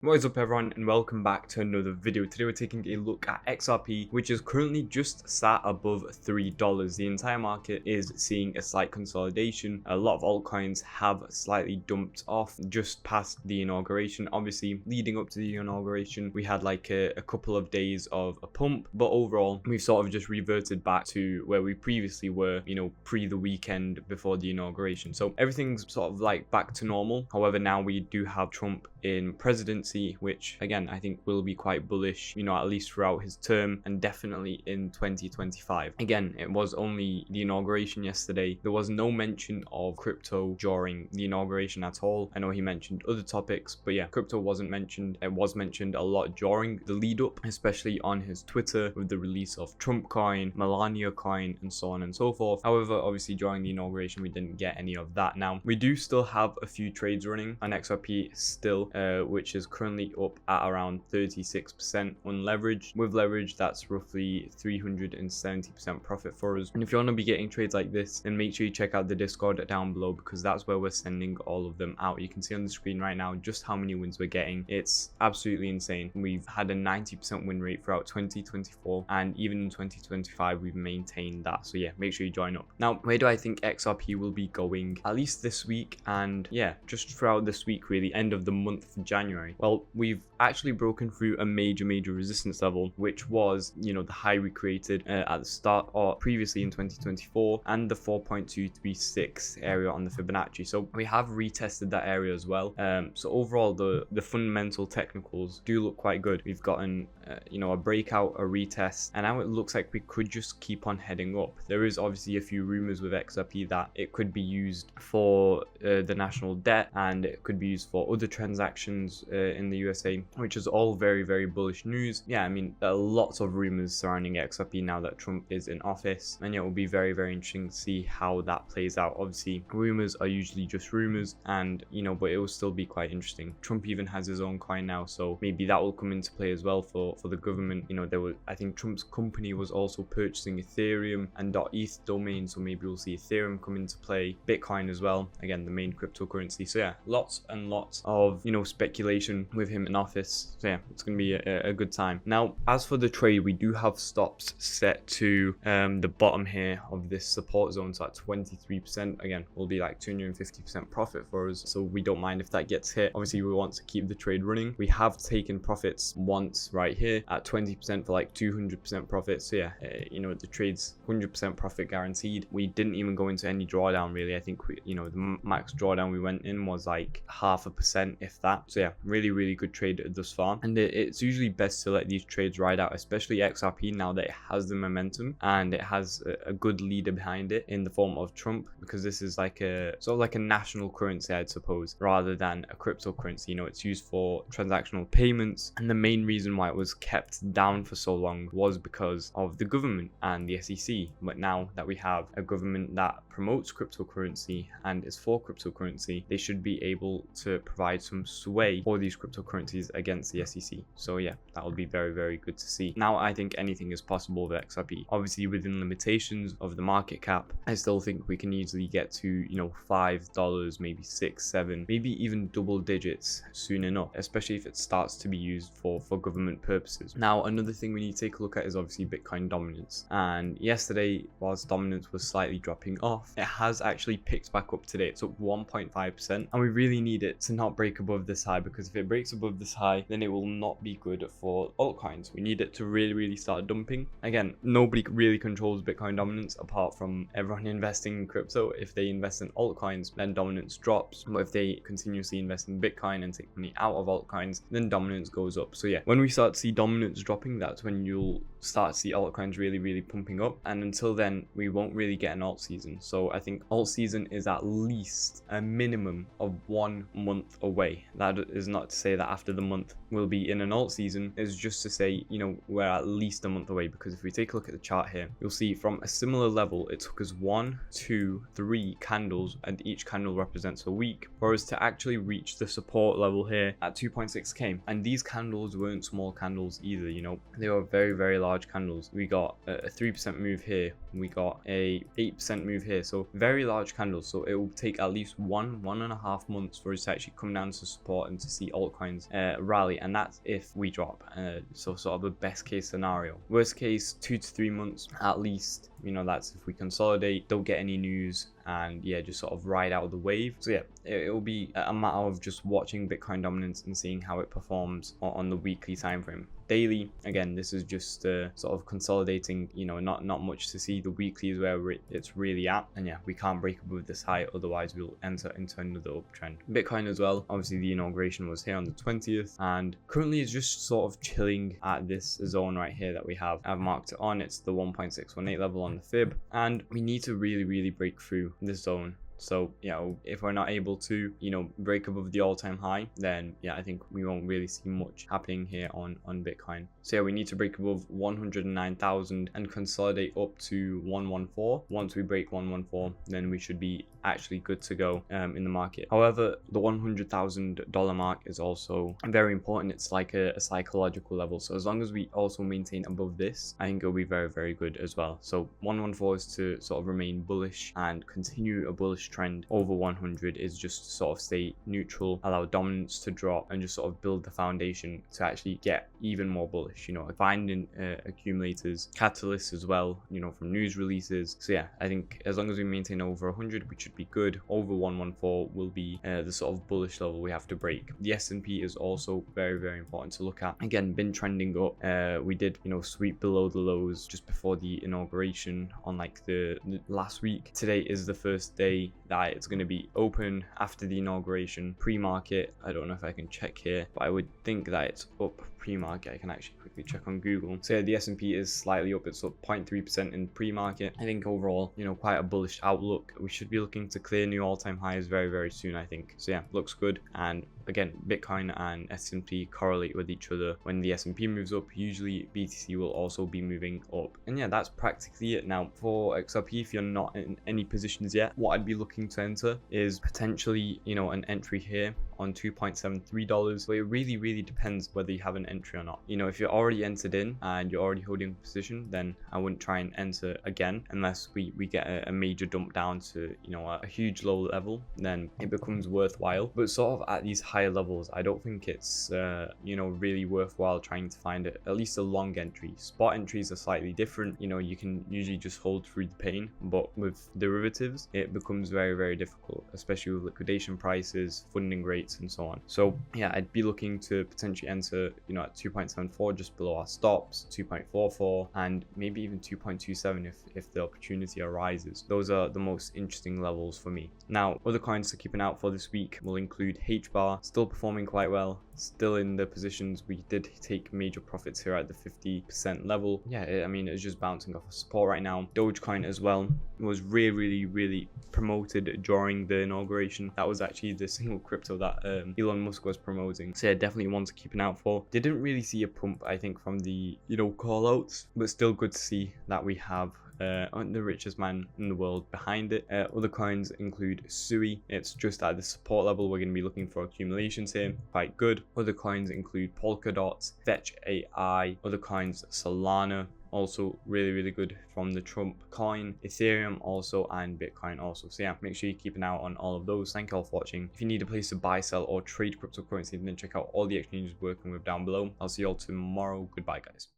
What is up everyone, and welcome back to another video. Today we're taking a look at XRP, which is currently just sat above $3. The entire market is seeing a slight consolidation. A lot of altcoins have slightly dumped off just past the inauguration. Obviously leading up to the inauguration we had like a couple of days of a pump, but overall we've sort of just reverted back to where we previously were, pre the weekend before the inauguration. So everything's sort of like back to normal. However, now we do have Trump in presidency, which again I think will be quite bullish, at least throughout his term and definitely in 2025. Again, it was only the inauguration yesterday. There was no mention of crypto during the inauguration at all. I know he mentioned other topics, but yeah, crypto wasn't mentioned. It was mentioned a lot during the lead up, especially on his Twitter with the release of Trump coin, Melania coin, and so on and so forth. However, obviously during the inauguration we didn't get any of that. Now we do still have a few trades running on XRP still, which is currently up at around 36% unleveraged. With leverage, that's roughly 370% profit for us. And if you want to be getting trades like this, then make sure you check out the Discord down below, because that's where we're sending all of them out. You can see on the screen right now just how many wins we're getting. It's absolutely insane. We've had a 90% win rate throughout 2024, and even in 2025 we've maintained that. So yeah, make sure you join up. Now, where do I think XRP will be going, at least this week, and yeah, just throughout this week, really, end of the month of January? Well, we've actually broken through a major resistance level, which was, the high we created at the start or previously in 2024, and the 4.236 area on the Fibonacci. So we have retested that area as well. So overall, the fundamental technicals do look quite good. We've gotten a breakout, a retest, and now it looks like we could just keep on heading up. There is obviously a few rumors with XRP that it could be used for the national debt, and it could be used for other transactions in the USA, which is all very bullish news. Yeah, I mean, there are lots of rumors surrounding XRP now that Trump is in office, and it will be very interesting to see how that plays out. Obviously rumors are usually just rumors, and but it will still be quite interesting. Trump even has his own coin now, so maybe that will come into play as well for the government. I think Trump's company was also purchasing Ethereum and .eth domain, so maybe we'll see Ethereum come into play, Bitcoin as well, again the main cryptocurrency. So yeah, lots and lots of speculation with him in office. So yeah, it's gonna be a good time. Now, as for the trade, we do have stops set to the bottom here of this support zone, so at 23%. Again, will be like 250% profit for us, so we don't mind if that gets hit. Obviously we want to keep the trade running. We have taken profits once right here at 20% for like 200% profit. So yeah, the trade's 100% profit guaranteed. We didn't even go into any drawdown really. I think the max drawdown we went in was like 0.5%, if that. So yeah, really good trade thus far, and it's usually best to let these trades ride out, especially XRP, now that it has the momentum and it has a good leader behind it in the form of Trump, because this is like a sort of like a national currency, I'd suppose, rather than a cryptocurrency. It's used for transactional payments, and the main reason why it was kept down for so long was because of the government and the SEC. But now that we have a government that promotes cryptocurrency and is for cryptocurrency, they should be able to provide some sway for these cryptocurrencies against the SEC. So yeah, that will be very good to see. Now I think anything is possible with XRP, obviously within limitations of the market cap. I still think we can easily get to $5, maybe 6, 7, maybe even double digits soon enough, especially if it starts to be used for government purposes. Now, another thing we need to take a look at is obviously Bitcoin dominance, and yesterday, whilst dominance was slightly dropping off, it has actually picked back up today. It's up 1.5%, and we really need it to not break above this high, because if it breaks above this high, then it will not be good for altcoins. We need it to really start dumping. Again, nobody really controls Bitcoin dominance apart from everyone investing in crypto. If they invest in altcoins, then dominance drops, but if they continuously invest in Bitcoin and take money out of altcoins, then dominance goes up. So yeah, when we start to see dominance dropping, that's when you'll start to see altcoins really pumping up, and until then we won't really get an alt season. So I think alt season is at least a minimum of 1 month away. That is not to say that after the month we'll be in an alt season, it's just to say we're at least a month away, because if we take a look at the chart here, you'll see from a similar level it took us 1, 2, 3 candles, and each candle represents a week for us to actually reach the support level here at 2.6k. And these candles weren't small candles either. They were very large candles. We got a 3% move here, we got a 8% move here, so very large candles. So it will take at least 1.5 months for us to actually come down to support and to see altcoins rally, and that's if we drop. So sort of a best case scenario. Worst case, 2 to 3 months at least. You know, that's if we consolidate, don't get any news, and yeah, just sort of ride out the wave. So yeah, it will be a matter of just watching Bitcoin dominance and seeing how it performs on the weekly time frame. Daily, again, this is just sort of consolidating, you know, not much to see. The weekly is where it's really at, and yeah, we can't break above this high, otherwise we'll enter into another uptrend. Bitcoin as well, obviously the inauguration was here on the 20th, and currently is just sort of chilling at this zone right here that we have. I've marked it on, it's the 1.618 level on the fib, and we need to really break through this zone. So, you know, if we're not able to, you know, break above the all-time high, then yeah, I think we won't really see much happening here on Bitcoin. So yeah, we need to break above 109,000 and consolidate up to 114. Once we break 114, then we should be actually good to go in the market. However, the $100,000 mark is also very important. It's like a psychological level. So as long as we also maintain above this, I think it'll be very good as well. So 114 is to sort of remain bullish and continue a bullish trend. Over 100 is just to sort of stay neutral, allow dominance to drop, and just sort of build the foundation to actually get even more bullish, you know, finding accumulators, catalysts as well, you know, from news releases. So yeah, I think as long as we maintain over 100, we should be good. Over 114 will be the sort of bullish level we have to break. The S&P is also very important to look at. Again, been trending up. We did, you know, sweep below the lows just before the inauguration on like the last week. Today is the first day that it's going to be open after the inauguration. Pre-market, I don't know if I can check here, but I would think that it's up pre-market. I can actually quickly check on Google. So yeah, the S&P is slightly up. It's up 0.3% in pre-market. I think overall, you know, quite a bullish outlook. We should be looking to clear new all-time highs very soon, I think. So yeah, looks good. And again, Bitcoin and S&P correlate with each other. When the S&P moves up, usually BTC will also be moving up. And yeah, that's practically it. Now for XRP, if you're not in any positions yet, what I'd be looking to enter is potentially, you know, an entry here on $2.73, but it really depends whether you have an entry or not. You know, if you're already entered in and you're already holding a position, then I wouldn't try and enter again unless we get a major dump down to, you know, a huge low level. Then it becomes worthwhile. But sort of at these higher levels, I don't think it's you know, really worthwhile trying to find at least a long entry. Spot entries are slightly different. You know, you can usually just hold through the pain, but with derivatives it becomes very difficult, especially with liquidation prices, funding rates, and so on. So yeah, I'd be looking to potentially enter, you know, at 2.74, just below our stops, 2.44, and maybe even 2.27 if the opportunity arises. Those are the most interesting levels for me. Now, other coins to keep an eye out for this week will include HBAR, still performing quite well, still in the positions. We did take major profits here at the 50% level. Yeah, I mean, it's just bouncing off of support right now. Dogecoin as well was really promoted during the inauguration. That was actually the single crypto that Elon Musk was promoting. So yeah, definitely one to keep an eye out for. They didn't really see a pump, I think, from the, you know, call outs, but still good to see that we have the richest man in the world behind it. Other coins include Sui. It's just at the support level. We're going to be looking for accumulations here. Quite good. Other coins include Polkadot, Fetch AI. Other coins, Solana. Also really good from the Trump coin, Ethereum also, and Bitcoin also. So yeah, make sure you keep an eye out on all of those. Thank you all for watching. If you need a place to buy, sell, or trade cryptocurrency, then check out all the exchanges we're working with down below. I'll see you all tomorrow. Goodbye, guys.